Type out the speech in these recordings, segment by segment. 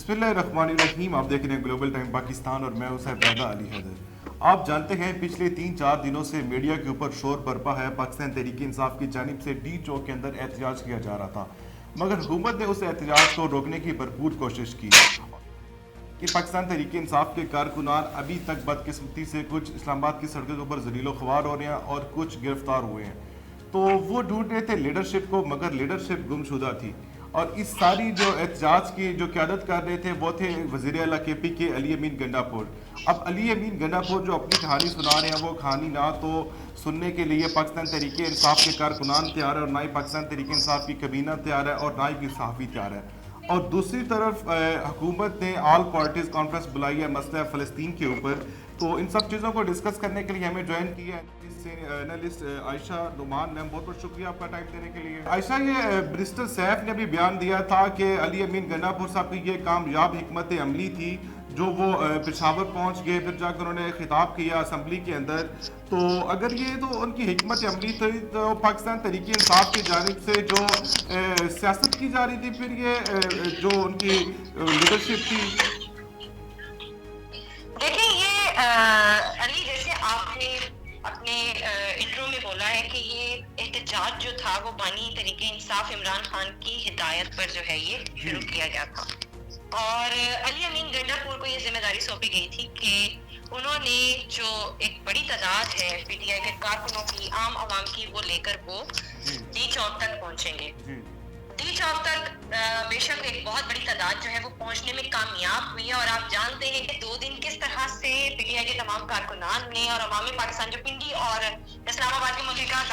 बिस्मिल्लाहिर्रहमानिर्रहीम। आप देख रहे हैं ग्लोबल टाइम पाकिस्तान और मैं हूं सैयदा अली हैदर। आप जानते हैं पिछले 3-4 दिनों से मीडिया के ऊपर शोर बरपा है। पाकिस्तान तहरीक इंसाफ की जानिब से डी चौक के अंदर एहतजाज किया जा रहा था, मगर हुकूमत ने उस एहतजाज को रोकने की भरपूर कोशिश की कि पाकिस्तान तहरीक इंसाफ के कारकुनान अभी तक बदकिस्मती से कुछ इस्लामाबाद की सड़कों के ऊपर जलीलो ख्वार हो रहे हैं और कुछ गिरफ्तार हुए हैं। तो वो ढूंढ रहे थे लीडरशिप को, मगर लीडरशिप गुमशुदा थी। और इस सारी जो एहतजाज की जो क़यादत कर रहे थे वो थे वज़ीर आला KP के अली अमीन गंडापुर। अब अली अमीन गंडापुर जो अपनी कहानी सुना रहे हैं, वो कहानी ना तो सुनने के लिए पाकिस्तान तहरीक इंसाफ के कारकुनान तैयार है और ना ही पाकिस्तान तहरीक इंसाफ की कबीना तैयार है और ना ही सहाफ़ी तैयार है। और दूसरी तरफ हुकूमत ने ऑल पार्टीज़ कॉन्फ्रेंस बुलाई है मसला फ़लस्तीन के ऊपर। तो इन सब चीज़ों को डिस्कस करने के लिए हमें ज्वाइन किया है एनालिस्ट आयशा नुमान। मैम, बहुत बहुत शुक्रिया आपका टाइम देने के लिए। आयशा, ये बैरिस्टर सैफ ने भी बयान दिया था कि अली अमीन गंडापुर साहब की ये कामयाब हिकमत अमली थी जो वो पेशावर पहुंच गए, फिर जाकर उन्होंने खिताब किया असम्बली के अंदर। तो अगर ये तो उनकी हिकमत अमली थी, तो पाकिस्तान तहरीक इंसाफ की जानिब से जो सियासत की जा रही थी, फिर ये जो उनकी लीडरशिप थी। देखिए, ये अली, जैसे आपने अपने इंट्रो में बोला है कि ये एहतजाज जो था वो बानी तहरीक इंसाफ इमरान खान की हिदायत पर जो है ये शुरू किया गया था। और अली अमीन गंडापुर को ये जिम्मेदारी सौंपी गई थी कि उन्होंने जो एक बड़ी तादाद है PTI के कारकुनों की, आम आवाम की, वो लेकर वो डी चौक तक पहुंचेंगे। डी चौक तक बेशक एक बहुत बड़ी तादाद जो है वो पहुंचने में कामयाब हुई है। और आप जानते हैं कि 2 दिन किस तरह से PTI के तमाम कारकुनान ने और अवामी पाकिस्तान जो पिंडी और इस्लामाबाद के मुतल्लिका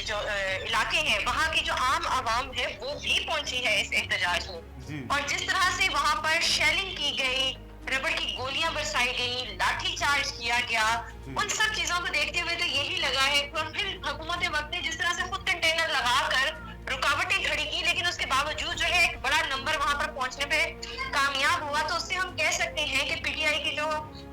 जो इलाके हैं, वहाँ की जो आम आवाम है वो भी पहुंची है इस एहतजाज में। और जिस तरह से वहाँ पर शेलिंग की गई, रबड़ की गोलियां बरसाई गई, लाठी चार्ज किया गया, उन सब चीजों को देखते हुए तो यही लगा है। और फिर हुकूमत वक्त ने जिस तरह से खुद कंटेनर लगाकर रुकावटें खड़ी की, लेकिन उसके बावजूद जो है एक बड़ा नंबर वहां पर पहुंचने पे कामयाब हुआ। तो उससे हम कह सकते हैं कि PTI की जो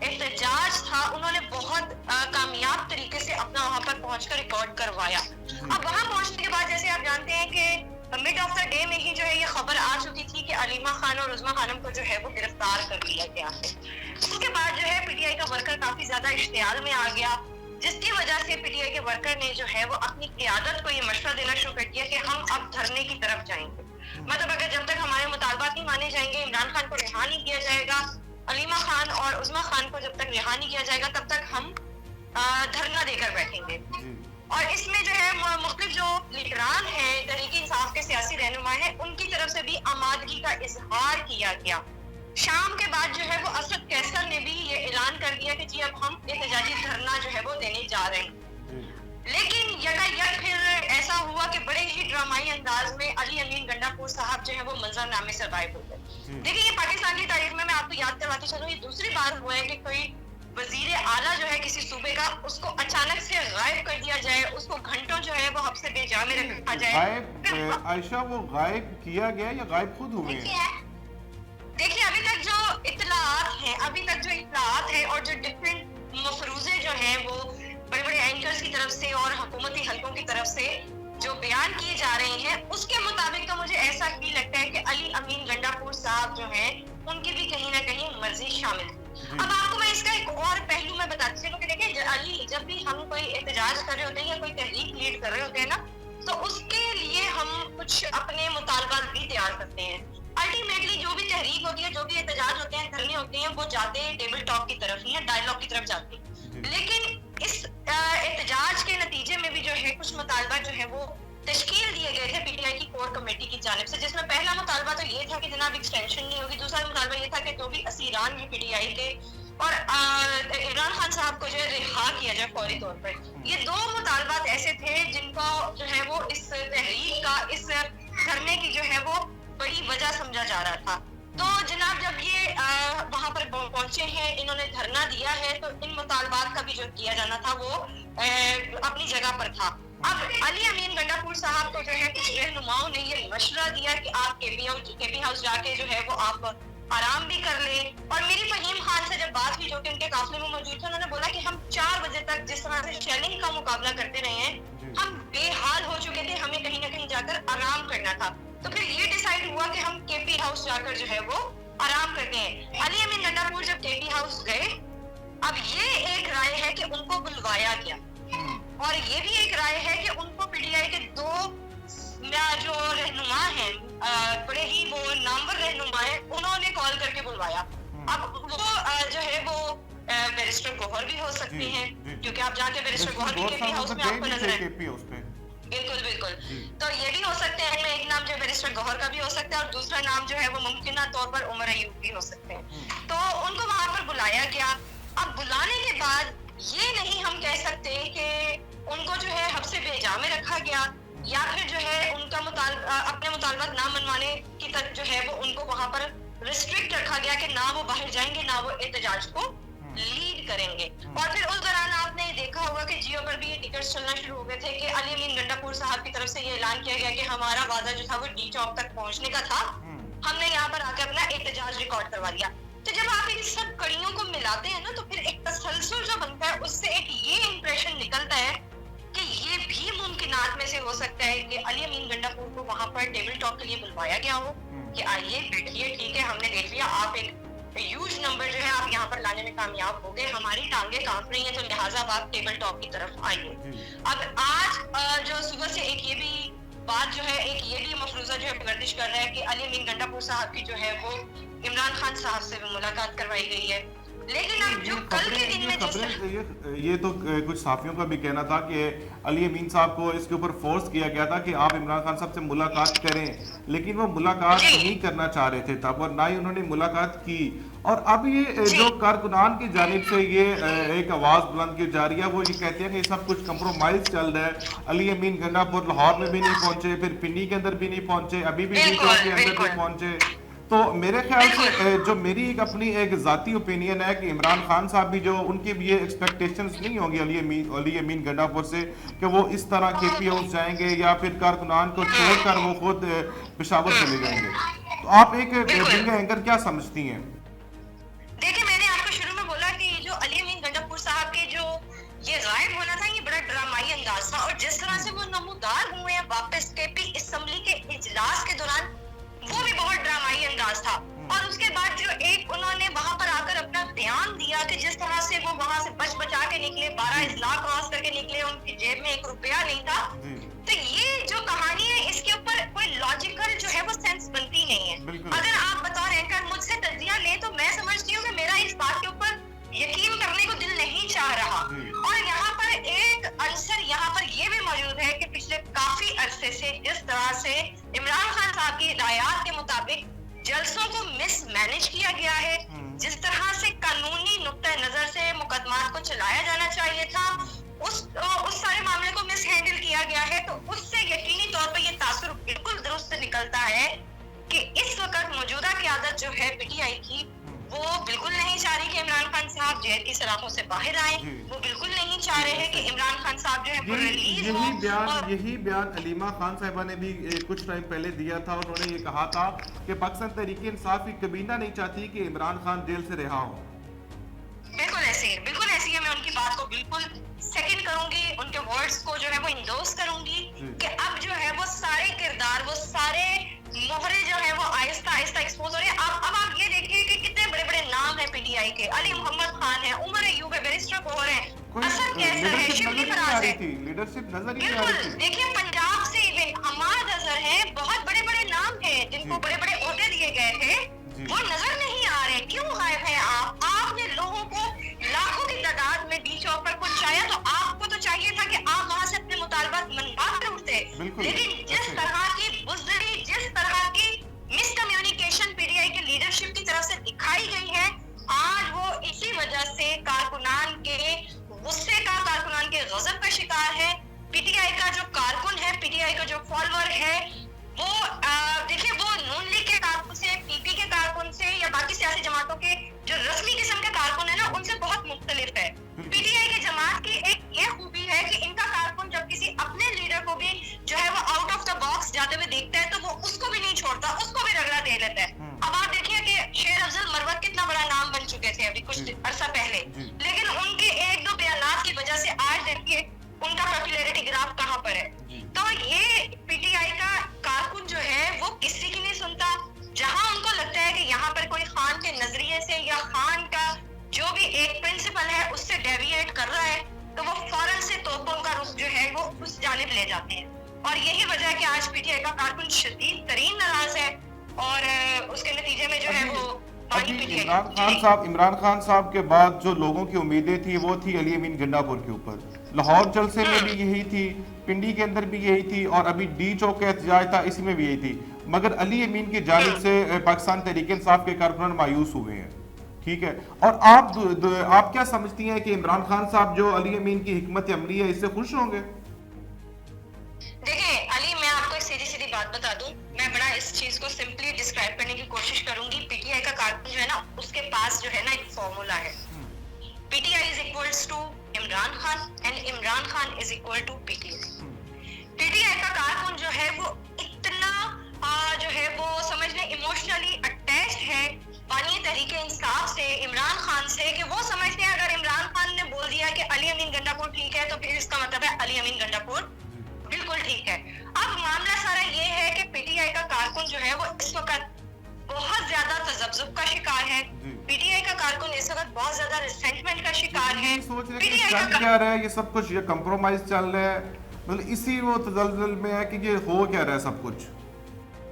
एहतजाज था, उन्होंने बहुत कामयाब तरीके से अपना वहां पर पहुंचकर रिकॉर्ड करवाया। अब वहां पहुंचने के बाद जैसे आप जानते हैं कि मिड ऑफ द डे में ही जो है ये खबर आ चुकी थी कि अलीमा खान और उज़मा खानम को जो है वो गिरफ्तार कर लिया गया है। उसके बाद जो है PTI का वर्कर काफी ज्यादा इश्तियाल में आ गया, जिसकी वजह से PTI के वर्कर ने जो है वो अपनी क़यादत को ये मशवरा देना शुरू कर दिया कि हम अब धरने की तरफ जाएंगे। मतलब अगर जब तक हमारे मुतालबात नहीं माने जाएंगे, इमरान खान को रिहा नहीं किया जाएगा, अलीमा खान और उज़मा खान को जब तक रिहा नहीं किया जाएगा, तब तक हम धरना देकर बैठेंगे। और इसमें जो है मुख्तलिफ जो लीडरान हैं, तहरीक इंसाफ के सियासी रहनुमा हैं, उनकी तरफ से भी आमादगी का इजहार किया गया। शाम के बाद जो है वो असद कैसर ने भी ये ऐलान कर दिया कि जी अब हम एहतजाजी धरना जो है वो देने जा रहे हैं। लेकिन यकायक फिर ऐसा हुआ कि बड़े ही ड्रामाई अंदाज में अली अमीन गंडापुर साहब जो है वो मंजरनामे से गायब हो गए। देखिए, ये पाकिस्तान की तारीख में मैं आपको याद करवाती चलूं, ये दूसरी बार हुआ है कि कोई वजीर आला जो है किसी सूबे का, उसको अचानक से गायब कर दिया जाए, उसको घंटों जो है वो हफ्से बेजा में रखा जाए। आयशा, वो गायब किया गया या गायब खुद हुए हैं? देखिए, अभी तक जो इत्तलात है और जो डिफरेंट मफरूजे जो हैं वो बड़े बड़े एंकर्स की तरफ से और हुकूमती हलकों की तरफ से जो बयान किए जा रहे हैं, उसके मुताबिक तो मुझे ऐसा ही लगता है कि अली अमीन गंडापुर साहब जो हैं उनकी भी कहीं ना कहीं मर्जी शामिल थी। अब आपको मैं इसका एक और पहलू मैं बताती चलूं कि देखिए अली, जब भी हम कोई एहतजाज कर रहे होते हैं या कोई तहरीक लीड कर रहे होते हैं ना, तो उसके लिए हम कुछ अपने मुतालबात भी तैयार करते हैं। अल्टीमेटली जो भी तहरीक होती है, जो भी एहतजाज होते हैं, धरने होते हैं, वो जाते हैं टेबल टॉक की तरफ ही, डायलॉग की तरफ जाते हैं। लेकिन इस एहतजाज के नतीजे में भी जो है कुछ मुतालबा जो है वो तश्कील दिए गए थे PTI की कोर कमेटी की जानिब से, जिसमें पहला मुतालबा तो ये था कि जनाब एक्सटेंशन नहीं होगी। दूसरा मुतालबा ये था कि जो भी असीरान हैं PTI के और इमरान खान साहब को जो है रिहा किया जाए फौरी तौर पर। ये 2 मुतालबात ऐसे थे जिनको जो है वो इस तहरीक का, इस धरने की जो है वो बड़ी वजह समझा जा रहा था। तो जनाब, जब ये वहां पर पहुंचे हैं, इन्होंने धरना दिया है, तो इन मुतालबात का भी जो किया जाना था वो अपनी जगह पर था। अब अली अमीन गंडापुर साहब को जो है कुछ रहनुमाओं ने ये मशवरा दिया कि आप केपी हाउस जाके जो है वो आप आराम भी कर लें। और मेरी फहीम खान से जब बात हुई, जो कि उनके काफिले में मौजूद थे, उन्होंने बोला कि हम 4 बजे तक जिस तरह से शेलिंग का मुकाबला करते रहे हैं, हम बेहाल हो चुके थे, हमें कहीं ना कहीं जाकर आराम करना था। तो फिर ये डिसाइड हुआ कि हम KP हाउस जाकर जो है वो आराम करते हैं। अली अमीन गंडापुर जब केपी हाउस गए, अब ये एक राय है कि उनको बुलवाया गया, और ये भी एक राय है कि उनको पीटीआई के दो जो रहनुमा हैं, बड़े ही वो नामवर रहनुमा हैं, उन्होंने कॉल करके बुलवाया। अब वो जो है वो बैरिस्टर गौहर भी हो सकते हैं, क्योंकि आप जानते हैं बैरिस्टर गौहर भी केपी हाउस में आपको नजर है। बिल्कुल बिल्कुल, तो ये भी हो सकते हैं। इनमें एक नाम जो है बैरिस्टर गौहर का भी हो सकता है, और दूसरा नाम जो है वो मुमकिन तौर पर उमर अयूब भी हो सकते हैं। तो उनको वहां पर बुलाया गया। अब बुलाने के बाद ये नहीं हम कह सकते कि उनको जो है हब्से बेजा में रखा गया, या फिर जो है उनका अपने मुतालबात ना मनवाने की तक जो है वो उनको वहां पर रिस्ट्रिक्ट रखा गया कि ना वो बाहर जाएंगे, ना वो एहतजाज को लीड करेंगे। और फिर उस दौरान आपने देखा होगा कि जियो पर भी ये टिकट्स चलना शुरू हो गए थे कि अली अमीन गंडापुर साहब की तरफ से ये ऐलान किया गया कि हमारा वादा जो था वो डी चौक तक पहुंचने का था, हमने यहाँ पर आकर अपना एहतजाज रिकॉर्ड करवा लिया। तो जब आप इन सब कड़ियों को मिलाते हैं ना, तो फिर एक तसलसल जो बनता है, उससे एक ये इंप्रेशन निकलता है कि ये भी मुमकिनात में से हो सकता है कि अली अमीन गंडापुर को वहां पर टेबल टॉक के लिए बुलवाया गया हो कि आइए बैठिए, ठीक है, हमने देख लिया आप एक ह्यूज नंबर जो है आप यहाँ पर लाने में कामयाब हो गए, हमारी टांगे कांप रही हैं, तो लिहाजा आप टेबल टॉक की तरफ आइए। अब आज जो सुबह से एक ये भी बात जो है, एक ये भी मफरूजा जो है गर्दिश कर रहा है कि अली अमीन गंडापुर साहब की जो है वो इमरान खान साहब से भी मुलाकात करवाई गई है। लेकिन अब जो कल के दिन में ये तो कुछ साफियों का भी कहना था कि अली अमीन साहब को इसके ऊपर फोर्स किया गया था कि आप इमरान खान साहब से मुलाकात करें, लेकिन वो मुलाकात नहीं करना चाह रहे थे तब, और ना ही उन्होंने मुलाकात की। और अब ये जो कारकुनान की जानिब से ये एक आवाज बुलंद की जा रही है, वो ये कहते हैं कि सब कुछ कंप्रोमाइज चल रहा है। अली अमीन गंडापुर लाहौर में भी नहीं पहुंचे, फिर पिंडी के अंदर भी नहीं पहुंचे, अभी भी डी चौक के अंदर नहीं पहुंचे। तो मेरे ख्याल से जो मेरी एक अपनी एक जाती ओपिनियन है कि इमरान खान साहब भी जो उनके भी ये एक्सपेक्टेशंस नहीं होंगी अली अमीन गंडापुर से कि वो इस तरह केपी हाउस जाएंगे या फिर कारकुनान को छोड़कर वो खुद पेशावर चले जाएंगे। तो आप एक मीडिया एंकर क्या समझती हैं? देखिए, मैंने आपको शुरू में बोला कि जो अली अमीन गंडापुर साहब के जो ये गायब होना था, ये बड़ा ड्रामाई अंदाज था, और जिस तरह से वो नमूदार हुए हैं वापस केपी असेंबली के इजलास के दौरान, वो भी बहुत ड्रामाई अंदाज था। और उसके बाद जो एक उन्होंने वहां पर आकर अपना बयान दिया कि जिस तरह से वो वहां से बच बचा के निकले, 12 इजला क्रॉस करके निकले, उनकी जेब में 1 रुपया नहीं था। तो ये जो कहानी है, इसके ऊपर कोई लॉजिकल जो है वो सेंस बनती नहीं है। अगर आप बतौर एंकर मुझसे तज्जिया ले, तो मैं समझती हूँ कि मेरा इस बात के ऊपर यकीन करने को दिल नहीं चाह रहा। और यहाँ पर एक अंसर यहाँ पर ये भी मौजूद है कि पिछले काफी अरसे से जिस तरह से इमरान खान साहब की हिदायत के मुताबिक जलसों को मिसमैनेज किया गया है, जिस तरह से कानूनी नुक्ता नजर से मुकदमात को चलाया जाना चाहिए था, उस सारे मामले को मिस हैंडल किया गया है, तो उससे यकीनी तौर पर ये तासुर बिल्कुल दुरुस्त निकलता है कि इस वक्त मौजूदा क़यादत जो है पीटीआई की, वो बिल्कुल नहीं चाह रही कि इमरान खान साहब जेल की सलाखों से बाहर आए, वो बिल्कुल नहीं चाह रहे हैं कि इमरान खान साहब जो है वो रिलीज हो। यही बयान अलीमा खान साहिबा ने भी कुछ टाइम पहले दिया था। उन्होंने ये कहा था कि पाकिस्तान तहरीक इंसाफ की कबीना नहीं चाहती कि इमरान खान जेल से रिहा हो। बिल्कुल ऐसी है। मैं उनकी बात को बिल्कुल सेकंड करूंगी, उनके वर्ड्स को जो है वो इंडोर्स करूंगी कि अब जो है वो सारे किरदार, वो सारे मोहरे जो है वो आहिस्ता आहिस्ता एक्सपोज हो रहे हैं। अब आप ये देखिए कि कितने बड़े बड़े नाम है पीटीआई के, अली मोहम्मद खान है, उमर अयूब है, बैरिस्टर गौहर है, असद कैसर है, शिबली फराज है। लीडरशिप नजर नहीं आ रही थी। देखिए, पंजाब से हमाद अजहर है, बहुत बड़े बड़े नाम है जिनको बड़े बड़े ओहदे दिए गए थे, वो नजर नहीं आ रहे। क्यों गायब है आप? आपने लोगों को लाखों की तादाद में डी चौक पर पहुंचाया, तो आपको तो चाहिए था कि आप वहां से अपने मुतालबात मनवा कर उठते। लेकिन जिस तरह की बुज़दिली, जिस तरह की मिसकम्युनिकेशन पीटीआई के लीडरशिप की तरफ से दिखाई गई है, आज वो इसी वजह से कारकुनान के गुस्से का, कारकुनान के गजब का शिकार है। पीटीआई का जो कारकुन है, पीटीआई का जो फॉलोअर है, वो देखिए, वो नून लीग के कारकुन से, पीपी के कारकुन से या बाकी सियासी जमातों के जो रस्मी किस्म के कारकुन है ना, उनसे बहुत मुख्तलिफ है। पीटीआई की जमात की एक ये खूबी है कि इनका कारकुन जब किसी अपने लीडर को भी जो है वो आउट ऑफ द बॉक्स जाते हुए देखता है, तो वो उसको भी नहीं छोड़ता, उसको भी रगड़ा दे लेता है। अब आप देखिए कि शेर अफजल मरवत कितना बड़ा नाम बन चुके थे अभी कुछ अरसा पहले, लेकिन उनके 1-2 बयानात की वजह से आज देखिए उनका पॉपुलैरिटी ग्राफ कहां पर है। तो ये पीटीआई का कारकुन जो है वो किसी की नहीं सुनता। जहां उनको लगता है कि यहाँ पर कोई جو بھی ایک پرنسپل ہے اس سے ڈیویٹ کر رہا ہے تو وہ فوراً سے توپوں کا رخ جو ہے وہ اس جانب لے جاتے ہیں. اور یہی وجہ ہے کہ آج پی ٹی آئی کا کارکن شدید ترین ناراض ہے اور اس کے نتیجے میں جو ہے وہ ابھی عمران خان صاحب کے بعد جو لوگوں کی امیدیں تھی وہ تھی علی امین گنڈا پور کے اوپر. لاہور جلسے میں بھی یہی تھی, پنڈی کے اندر بھی یہی تھی, اور ابھی ڈی چوک کا احتجاج تھا اسی میں بھی یہی تھی. مگر علی امین کی جانب سے پاکستان تحریک انصاف کے کارکنان مایوس ہوئے ہیں. ٹھیک ہے, اور آپ کیا سمجھتی ہیں کہ عمران خان صاحب جو علی امین کی حکمت عملی ہے اس سے خوش ہوں گے؟ دیکھیں علی, میں آپ کو ایک سیدھی بات بتا دوں, میں بڑا اس چیز کو سمپلی ڈسکرائب کرنے کی کوشش کروں گی. پی ٹی آئی کا کارکن جو ہے نا اس کے پاس جو ہے نا ایک فارمولا ہے. P T I is equals to Imran Khan and Imran Khan is equal to P T I. P T I کا کارکن جو ہے وہ اتنا جو ہے وہ سمجھ لیں ایموشنلی اٹیچڈ ہے بانی تحریک انصاف سے, عمران خان سے, کہ وہ سمجھتے ہیں اگر عمران خان نے بول دیا کہ علی امین گنڈا پور ٹھیک ہے تو پھر اس کا مطلب ہے علی امین گنڈا پور بالکل ٹھیک ہے. اب معاملہ سارا یہ ہے کہ پی ٹی آئی کا کارکن جو ہے وہ اس وقت بہت زیادہ تذبذب کا شکار ہے. پی ٹی آئی کا کارکن اس وقت بہت زیادہ ریسنٹمنٹ کا شکار ہے. سوچ رہے ہیں کہ چل کیا رہا ہے, یہ سب کچھ یہ کمپرومائز چل رہا ہے, مطلب اسی وہ تزلزل میں ہے کہ یہ ہو کیا رہا ہے سب کچھ.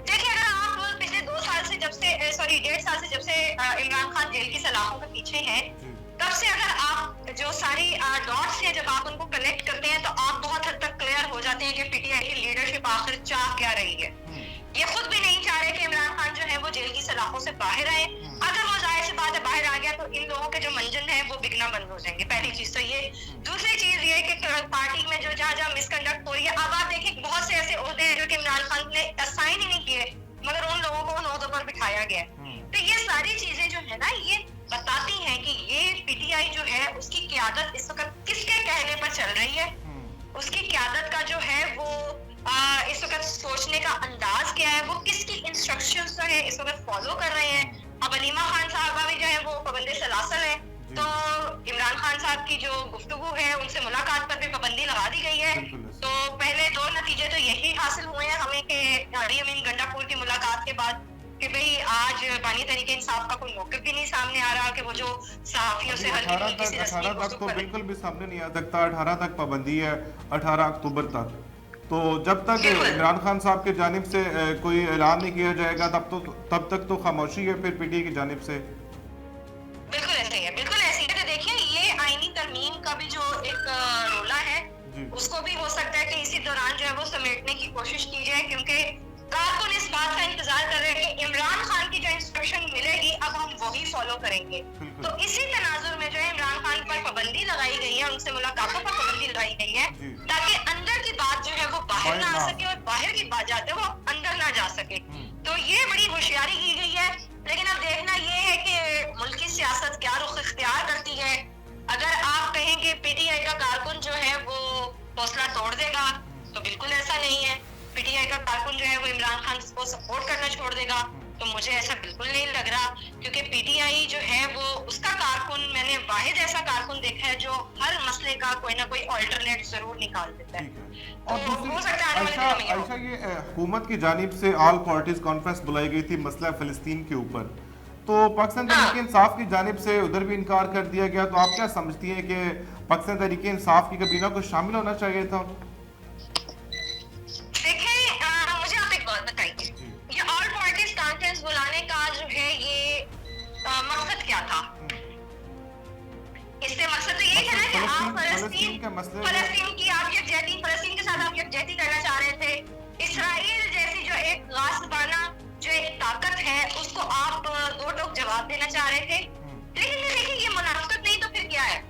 دیکھیں اگر آپ پچھلے 2 سال سے جب سے 1.5 سال سے جب سے عمران خان جیل کی سلاخوں کے پیچھے ہیں تب سے اگر آپ جو ساری ڈاٹس ہیں جب آپ ان کو کنیکٹ کرتے ہیں تو آپ بہت حد تک کلیئر ہو جاتے ہیں کہ پی ٹی آئی کی لیڈرشپ آخر چاہ کیا رہی ہے. یہ خود بھی نہیں چاہ رہے کہ عمران خان جو ہے وہ جیل کی سلاخوں سے باہر آئے. اگر وہ ظاہر سی بات ہے باہر آ گیا تو ان لوگوں کے جو منجن ہیں وہ بکنا بند ہو جائیں گے. پہلی چیز تو یہ. دوسری چیز یہ کہ پارٹی میں جو جہاں مس کنڈکٹ ہو رہی ہے, اب آپ دیکھیں بہت سے ایسے عہدے ہیں جو کہ عمران خان نے اسائن ہی نہیں کیے مگر ان لوگوں کو ان عہدوں پر بٹھایا گیا. تو یہ ساری چیزیں جو ہے نا یہ بتاتی ہیں کہ یہ پی ٹی آئی جو ہے اس کی قیادت اس وقت کس کے کہنے پر چل رہی ہے, اس کی قیادت کا جو ہے وہ اس وقت سوچنے کا انداز کیا ہے, وہ کس کی انسٹرکشنز جو ہے اس وقت فالو کر رہے ہیں. اب علیمہ خان صاحبہ بھی جو ہے وہ پابند سلاسل ہیں تو عمران خان صاحب کی جو گفتگو ہے ان سے ملاقات پر بھی پابندی لگا دی گئی ہے. تو پہلے 2 نتیجے تو یہی حاصل ہوئے ہیں ہمیں کہ علی امین گنڈا پور کی ملاقات کے بعد کہ بھئی آج بانی تحریک انصاف کا کوئی موقف بھی نہیں سامنے آ رہا کہ وہ جو صحافیوں سے ہلکی ہلکی سی رسمی 18 تک تو بالکل بھی سامنے نہیں آ سکتا. 18 تک پابندی ہے, 18 اکتوبر تک. تو جب تک عمران خان صاحب کی جانب سے کوئی اعلان نہیں کیا جائے گا تب تک تو خاموشی ہے پھر پی ٹی آئی کی جانب سے. بالکل ایسے ہی ہے, بالکل ایسے ہی ہے. دیکھیں یہ آئینی ترمیم کا بھی جو ایک رولا ہے اس کو بھی ہو سکتا ہے کہ اسی دوران جو ہے وہ سمیٹنے کی کوشش کی جائے, کیونکہ کارکن اس بات کا انتظار کر رہے ہیں کہ عمران خان کی جو انسٹرکشن ملے گی اب ہم وہی فالو کریں گے. تو اسی تناظر میں جو ہے عمران خان پر پابندی لگائی گئی ہے, ان سے ملاقاتوں پر پابندی لگائی گئی ہے تاکہ اندر کی بات جو ہے وہ باہر نہ آ سکے اور باہر کی بات جاتے وہ اندر نہ جا سکے. تو یہ بڑی ہوشیاری کی گئی ہے. لیکن اب دیکھنا یہ ہے کہ ملک کی سیاست کیا رخ اختیار کرتی ہے. اگر آپ کہیں کہ پی ٹی آئی کا کارکن جو ہے وہ حوصلہ توڑ دے گا تو بالکل ایسا نہیں ہے. پی ٹی آئی کا کارکن جو ہے وہ عمران خان کو سپورٹ کرنا چھوڑ دے گا تو مجھے ایسا بالکل نہیں لگ رہا, کیونکہ پی ٹی آئی جو ہے وہ اس کا کارکن, میں نے واحد ایسا کارکن دیکھا ہے جو ہر مسئلے کا کوئی نہ کوئی آلٹرنیٹ ضرور نکال دیتا ہے. اور عائشہ یہ حکومت کی جانب سے آل پارٹیز کانفرنس بلائی گئی تھی مسئلہ فلسطین کے اوپر, تو پاکستان تحریک انصاف کی جانب سے ادھر بھی انکار کر دیا گیا. تو آپ کیا سمجھتی ہیں کہ پاکستان تحریک انصاف کی کابینہ کو شامل ہونا چاہیے تھا؟ بلانے کا جو ہے یہ مقصد کیا تھا؟ اس سے مقصد تو یہ تھا نا کہ آپ فلسطین کی آپ یکجہتی, فلسطین کے ساتھ آپ یکجہتی کرنا چاہ رہے تھے. اسرائیل جیسی جو ایک غاصبانہ جو ایک طاقت ہے اس کو آپ 2 ٹوک جواب دینا چاہ رہے تھے. لیکن دیکھیں یہ منافقت نہیں تو پھر کیا ہے؟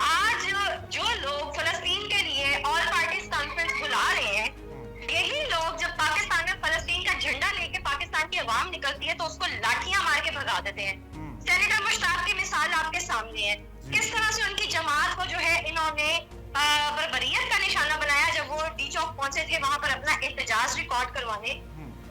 آج جو لوگ فلسطین کے لیے آل پارٹیز کانفرنس بلا رہے ہیں یہی لوگ جب پاکستان میں فلسطین کا جھنڈا لے کے پاکستان کی عوام نکلتی ہے تو اس کو لاٹھیاں مار کے بھگا دیتے ہیں. سینیٹر مشتاق کی مثال آپ کے سامنے ہے, کس طرح سے ان کی جماعت کو جو ہے انہوں نے بربریت کا نشانہ بنایا جب وہ ڈی چوک پہنچے تھے وہاں پر اپنا احتجاج ریکارڈ کروانے.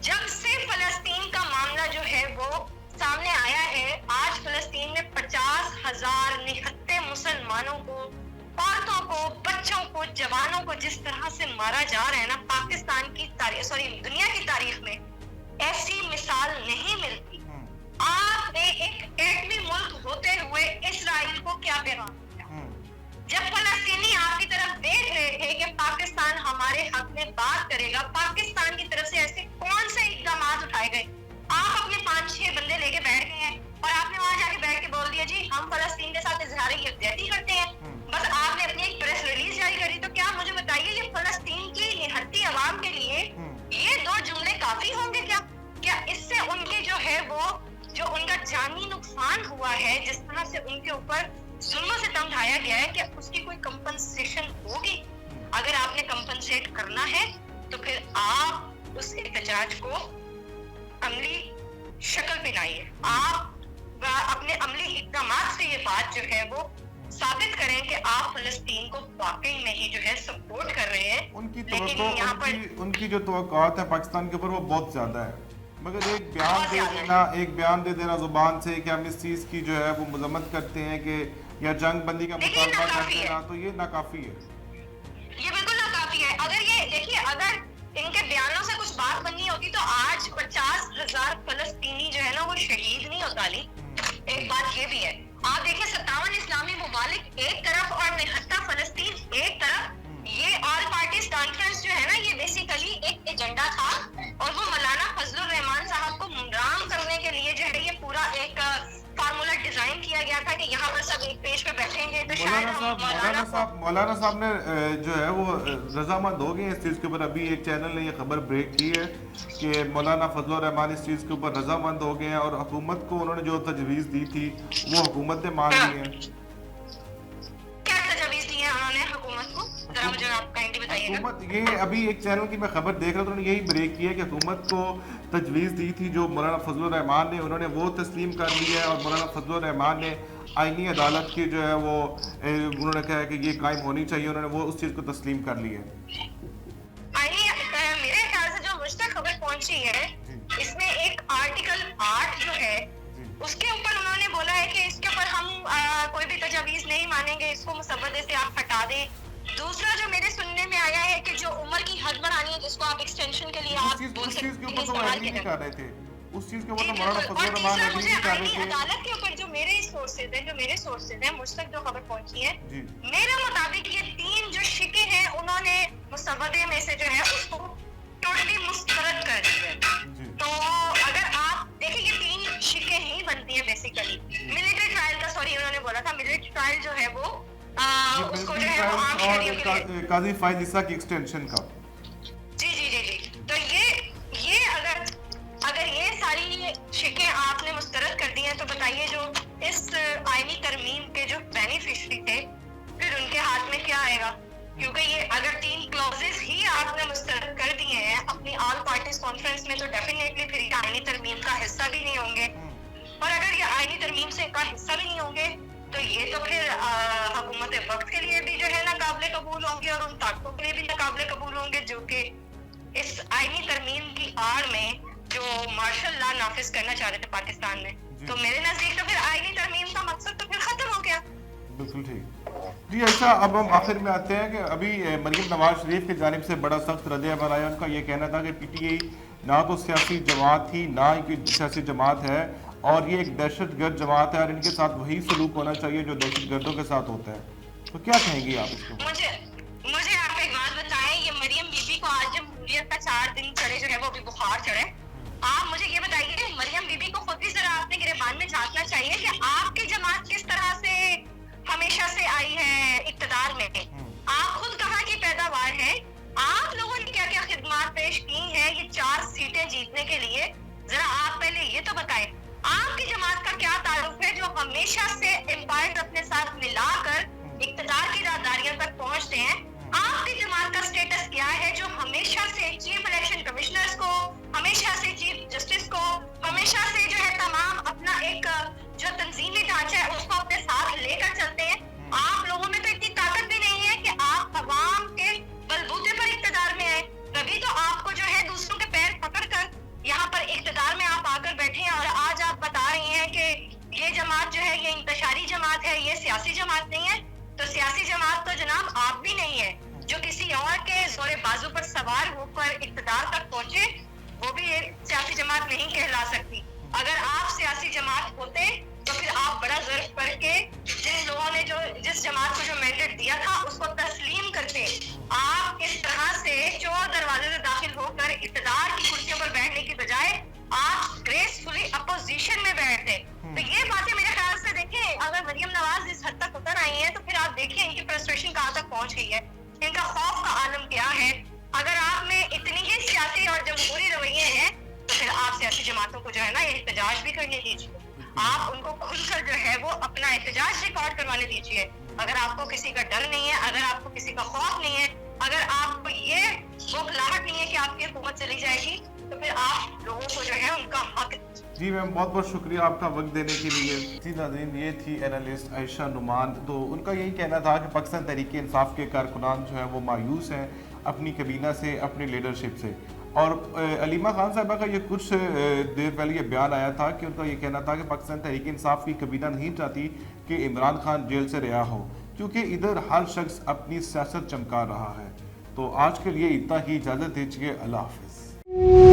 جب سے فلسطین کا معاملہ جو ہے وہ سامنے آیا ہے, آج فلسطین میں 50,000 نہتے مسلمانوں کو, عورتوں کو, بچوں کو, جوانوں کو جس طرح سے مارا جا رہا ہے نا, پاکستان کی تاریخ دنیا کی تاریخ میں ایسی مثال نہیں ملتی. آپ نے ایک ایٹمی ملک ہوتے ہوئے اسرائیل کو کیا پیغام دیا؟ جب فلسطینی آپ کی طرف دیکھ رہے تھے کہ پاکستان ہمارے حق میں بات کرے گا، پاکستان کی طرف سے ایسے کون سے اقدامات اٹھائے گئے؟ آپ اپنے 5-6 بندے لے کے بیٹھ گئے ہیں اور آپ نے وہاں جا کے بیٹھ کے بول دیا جی ہم فلسطین کے ساتھ اظہار یکجہتی کرتے ہیں. بس آپ نے اپنی ایک پریس ریلیز جاری کری. تو کیا مجھے بتائیے یہ فلسطین کی نہتی عوام کے لیے یہ 2 جملے کافی ہوں گے کیا؟ کیا اس سے ان کے جو ہے وہ جو ان کا جانی نقصان ہوا ہے، جس طرح سے ان کے اوپر ظلم و ستم ڈھایا گیا ہے، کیا اس کی کوئی کمپنسیشن ہوگی؟ اگر آپ نے کمپنسیٹ کرنا ہے تو پھر آپ اس احتجاج کو عملی شکل پہ لائیے. آپ اپنے عملی اقدامات سے یہ بات جو ہے وہ ثابت کریں کہ آپ فلسطین کو واقعی میں ہی جو ہے سپورٹ کر رہے ہیں. ان کی جو توقعات ہیں پاکستان کے اوپر وہ بہت زیادہ ہے، مگر ایک بیان دے دینا زبان سے کہ ہم اس چیز کی جو ہے وہ مذمت کرتے ہیں کہ یا جنگ بندی کا مطالبہ کرتے ہیں، تو یہ ناکافی ہے. یہ بالکل ناکافی ہے. اگر یہ دیکھیے اگر ان کے بیانوں سے کچھ بات بننی ہوتی تو آج 50,000 فلسطینی جو ہے نا وہ شہید نہیں ہوتا. علی ایک بات یہ بھی ہے، آپ دیکھیں 57 اسلامی ممالک ایک طرف اور نہتا فلسطین ایک طرف. یہ آل پارٹیز کانفرنس جو ہے نا یہ بیسیکلی ایک ایجنڈا تھا اور وہ مولانا فضل الرحمان صاحب کو گمراہ کرنے کے لیے جو ہے یہ پورا ایک فارمولا ڈیزائن کیا گیا تھا کہ یہاں پر سب ایک پیج پہ بیٹھیں گے تو شاید مولانا صاحب نے جو ہے وہ رضامند ہو گئے اس چیز کے اوپر. ابھی ایک چینل نے یہ خبر بریک کی ہے کہ مولانا فضل الرحمان اس چیز کے اوپر رضامند ہو گئے ہیں اور حکومت کو انہوں نے جو تجویز دی تھی وہ حکومت نے مان لی ہے. کیا تجویز دی ہے انہوں نے حکومت کو؟ ذرا مجھے آپ کائنڈلی بتائیے گا. حکومت یہ ابھی ایک چینل کی میں خبر دیکھ رہا تھا، انہوں نے یہی بریک کیا کہ حکومت کو تجویز دی تھی جو مولانا فضل الرحمان نے، انہوں نے وہ تسلیم کر لی ہے اور مولانا فضل الرحمان نے آئینی عدالت کی جو ہے وہ انہوں نے کہا ہے کہ یہ قائم ہونی چاہیے، انہوں نے وہ اس چیز کو تسلیم کر لی ہے. میرے خیال سے جو مجھ تک خبر پہنچی ہے اس میں ایک آرٹیکل 8 جو ہے اس کے اوپر انہوں نے بولا ہے کہ اس کے اوپر ہم کوئی بھی تجاویز نہیں مانیں گے، اس کو مسودے سے آپ ہٹا دیں. دوسرا جو میرے سننے میں آیا ہے کہ جو عمر کی حد بڑھانی ہے جس کو آپ ایکسٹینشن کے لیے آپ بول سکتے ہیں استعمال کر رہے تھے، اس چیز کے اوپر مولانا فضل الرحمان نے مجھے آئینی عدالت کے اوپر جو میرے سورسز ہیں مجھ تک جو خبر پہنچی ہے میرے مطابق یہ 3 جو شکے ہیں انہوں نے مسودے میں سے جو ہے اس کو ٹوٹلی مسترد کر دی ہے. تو اگر آپ دیکھیں یہ 3 شکے ہی بنتی ہیں بیسیکلی. ملٹری ٹرائل کا انہوں نے بولا تھا ملٹری ٹرائل جو ہے وہ اس کو جو ہے وہ عام شہریوں کے لیے قاضی فائز عیسیٰ کی ایکسٹینشن کا. جی تو یہ اگر یہ ساری شکیں آپ نے مسترد کر دی ہیں تو بتائیے جو اس آئینی ترمیم کے جو بینیفیشری تھے پھر ان کے ہاتھ میں کیا آئے گا؟ کیونکہ یہ اگر 3 کلوزز ہی آپ نے مسترد کر دیے ہیں اپنی آل پارٹیز کانفرنس میں تو ڈیفینیٹلی پھر یہ آئینی ترمیم کا حصہ بھی نہیں ہوں گے. اور اگر یہ آئینی ترمیم سے کا حصہ بھی نہیں ہوں گے تو یہ تو پھر حکومت وقت کے لیے بھی جو ہے ناقابل قبول ہوں گے اور ان طاقتوں کے لیے بھی ناقابل قبول ہوں گے جو کہ اس آئینی ترمیم کی آڑ میں جو مارشل لا نافذ کرنا چاہ رہے تھے پاکستان میں. تو میرے نزدیک تو پھر آئینی ترمیم کا مقصد تو پھر ختم ہو گیا. بالکل ٹھیک جی. اچھا اب ہم آخر میں آتے ہیں کہ ابھی مریم نواز شریف کی جانب سے بڑا سخت رد عمل آیا. ان کا یہ کہنا تھا کہ پی ٹی آئی نہ تو سیاسی جماعت تھی نہ ہی کوئی سیاسی جماعت ہے اور یہ ایک دہشت گرد جماعت ہے اور ان کے ساتھ وہی سلوک ہونا چاہیے جو دہشت گردوں کے ساتھ ہوتا ہے. تو کیا کہیں گی آپ اس کو؟ مجھے آپ ایک بات بتائیں، یہ مریم بی بی کو آج جمہوریت کا 4 دن چڑھے جو ہے وہ بھی بخار چڑھے. آپ مجھے یہ بتائیے مریم بی بی کو خود بھی ذرا اپنے گریبان میں جھانکنا چاہیے کہ آپ کی جماعت کس طرح سے ہمیشہ سے آئی ہے اقتدار میں. آپ خود کہاں کی پیداوار ہے، آپ لوگوں نے کیا کیا خدمات پیش کی ہیں یہ 4 سیٹیں جیتنے کے لیے. ذرا آپ پہلے یہ تو بتائیں آپ کی جماعت کا کیا تعلق ہے جو ہمیشہ سے امپائر اپنے ساتھ ملا کر اقتدار کی راداریوں تک پہنچتے ہیں. آپ کی جماعت کا سٹیٹس کیا ہے جو ہمیشہ سے چیف الیکشن کمشنرز کو، ہمیشہ سے چیف جسٹس کو، ہمیشہ سے جو ہے تمام اپنا ایک جو تنظیمی ڈھانچہ ہے اس کو اپنے ساتھ لے کر چلتے ہیں. آپ لوگوں میں تو اتنی طاقت بھی نہیں ہے کہ آپ عوام کے بلبوتے پر اقتدار میں آئے. کبھی تو آپ کو جو ہے دوسروں کے پیر پکڑ کر یہاں پر اقتدار میں آپ آ کر بیٹھے ہیں اور آج آپ بتا رہی ہیں کہ یہ جماعت جو ہے یہ انتشاری جماعت ہے، یہ سیاسی جماعت نہیں ہے. تو سیاسی جماعت تو جناب آپ بھی نہیں ہے. جو کسی اور کے زور بازو پر سوار ہو کر اقتدار تک پہنچے وہ بھی ایک سیاسی جماعت نہیں کہلا سکتی. अगर आप सियासी जमात होते तो फिर आप बड़ा ज़र्फ करके जिन लोगों ने जिस जमात को जो मैंडेट दिया था उसको तस्लीम करते। आप इस तरह से चोर दरवाजे से दाखिल होकर इक़्तिदार की कुर्सियों पर बैठने की बजाय आप ग्रेसफुली अपोजिशन में बैठते। तो ये बातें मेरे ख्याल से देखें, अगर मरियम नवाज इस हद तक उतर आई हैं तो फिर आप देखिए इनकी फ्रस्ट्रेशन कहाँ तक पहुंच गई है, इनका खौफ का आलम क्या है। अगर आप में इतनी ही सियासी और जमहूरी रवैये हैं तो फिर आप सियासी जमातों को जो है ना ये एहतजाज भी करने दीजिए, आप उनको खुलकर जो है वो अपना एहतजाज रिकॉर्ड करवाने दीजिए। अगर आपको किसी का डर नहीं है, अगर आपको किसी का खौफ नहीं है, अगर आपको ये बौखलाहट नहीं है कि आपकी हुकूमत चली जाएगी, तो फिर आप लोगों को जो है उनका हक। जी मैम, बहुत बहुत शुक्रिया आपका वक्त देने के लिए। जी नाज़रीन, ये थी एनालिस्ट आयशा नुमान। तो उनका यही कहना था कि पाकिस्तान तहरीक इंसाफ के कारकुनान जो हैं वो मायूस हैं अपनी कबीना से, अपनी लीडरशिप से। और अलीमा खान साहबा का ये कुछ देर पहले ये बयान आया था कि उनका ये कहना था कि पाकिस्तान तहरीक इंसाफ की कबीना नहीं चाहती कि इमरान खान जेल से रिहा हो, क्योंकि इधर हर शख्स अपनी सियासत चमका रहा है। तो आज के लिए इतना ही, इजाज़त दीजिए, अल्लाह हाफ़िज़।